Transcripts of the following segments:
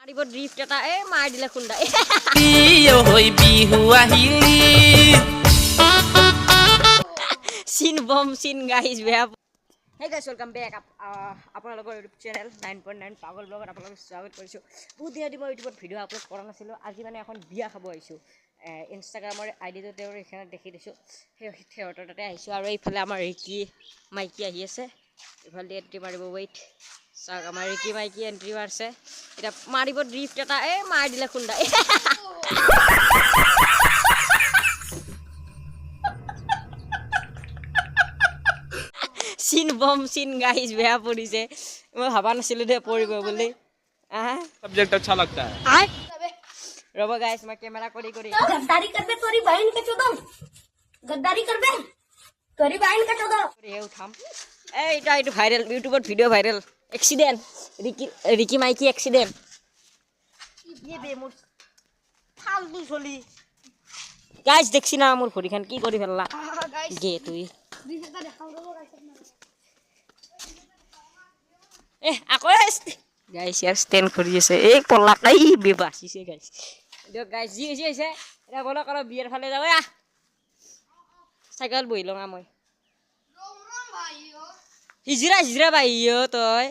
মাৰিব ড্ৰিফট এটা মাৰি দিলে খুন্দাই চিন বম চিন গাইজ বেয়া হে গাইজ ৱেলকাম বেক আপোনালোকৰ ইউটিউব চেনেল 9.9 পাগল ব্লগত আপোনালোকক স্বাগত কৰিছোঁ। বহুত দিন মই ইউটিউবত ভিডিঅ' আপলোড কৰা নাছিলোঁ। আজি মানে এখন বিয়া খাব আহিছোঁ। ইনষ্টাগ্ৰামৰ আইডিটো তেওঁৰ এইখানে দেখি দিছোঁ, সিহঁতৰ তাতে আহিছোঁ। আৰু এইফালে আমাৰ ৰিকি মাইকী আহি আছে, এইফালে এণ্ট্ৰি মাৰিব। ৱেইট চাওক, আমাৰ ৰিকি মাইকী এণ্ট্ৰি মাৰিছে। এতিয়া মাৰিব ড্ৰিফট এটা মাৰি দিলে খুন্দাই চিন বম চিন গাইজ বেয়া পৰিছে। মই ভাবা নাছিলোঁ দে পৰিব বুলি। सब्जेक्ट अच्छा लगता है। ৰ'ব গাইজ, মই কেমেৰা কৰি गद्दारी करबे तोरी बहन के चोदो गद्दारी करबे तोरी बहन के चोदो উঠাম। এইটো ভাইৰেল, ইউটিউবত ভিডিঅ' ভাইৰেল। এক্সিডেণ্ট ৰিকি মাইকী এক্সিডেণ্ট। মোৰ ফালতু চলি গাইজ দেখছি না মোৰ ভৰিখন কি কৰি পেলা গে তুই আকৌ গাইজ ইয়াৰ ষ্টেণ্ড কৰি আছে। এই পলাকাই বাচিছে গাইজ। দিয়ক গাইজ, যি হৈছে হৈছে। এতিয়া বলক অলপ বিয়াৰ ফালে যাওঁ। চাইকেল বহি লওঁ মই। হিজৰা বাহি তই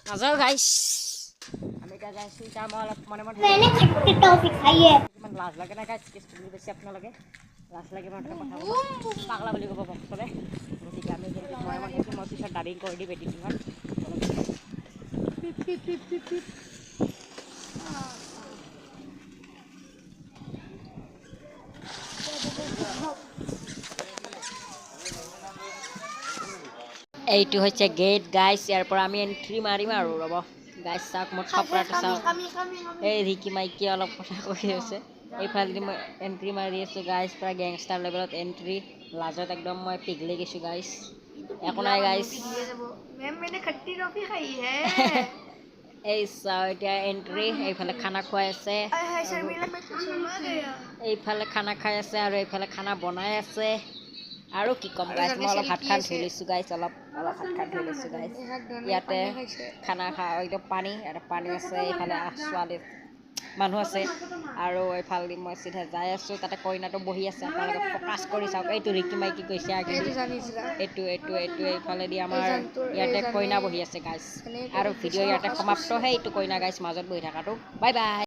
নাযাওঁ গাইজ। আমি এতিয়া যাইছোঁ। এতিয়া মই অলপ মনে মনে ইমান লাজ লাগে নাই গাইজ, বুজি পাইছে আপোনালোকে? লাজ লাগে মই কথা পাগলা বুলি ক'ব মোক চবে। গতিকে আমি মনে মনে মই পিছত ডাবিং কৰি দিম এডিটিঙত। এইটো হৈছে গেট গাইজ, ইয়াৰ পৰা আমি এণ্ট্ৰি মাৰিম আৰু। ৰ'ব গাইজ চাওক, মোৰ থপৰাটো চাওক। এই ৰিকি মাইকী অলপ কথা কৈ আছে। এইফালেদি মই এণ্ট্ৰি মাৰি আছোঁ গাইজ, পৰা গেংষ্টাৰ লেভেলত এণ্ট্ৰি। লাজত একদম মই পিঘলি গৈছোঁ গাইজ। একো নাই গাইজ। এই চাওঁ এতিয়া এণ্ট্ৰি। এইফালে খানা খুৱাই আছে, এইফালে খানা খাই আছে, আৰু এইফালে খানা বনাই আছে। আৰু কি ক'ম গাইজ, মই অলপ ভাত খান ধুই লৈছোঁ গাইজ। অলপ ভাত খান ধুই লৈছোঁ গাইজ। ইয়াতে খানা একদম পানী, ইয়াতে পানী আছে। এইফালে ছোৱালী মানুহ আছে। আৰু এইফালেদি মই চিধা যাই আছোঁ। তাতে কইনাটো বহি আছে, আপোনালোকে ফ'কাছ কৰি চাওক। এইটো ৰিকি মাইকী গৈছে আগেদি। এইটো এইফালেদি আমাৰ ইয়াতে কইনা বহি আছে গাইজ। আৰু ভিডিঅ' ইয়াতে সমাপ্ত। সেইটো কইনা গাইজ মাজত বহি থকাটো। Bye bye.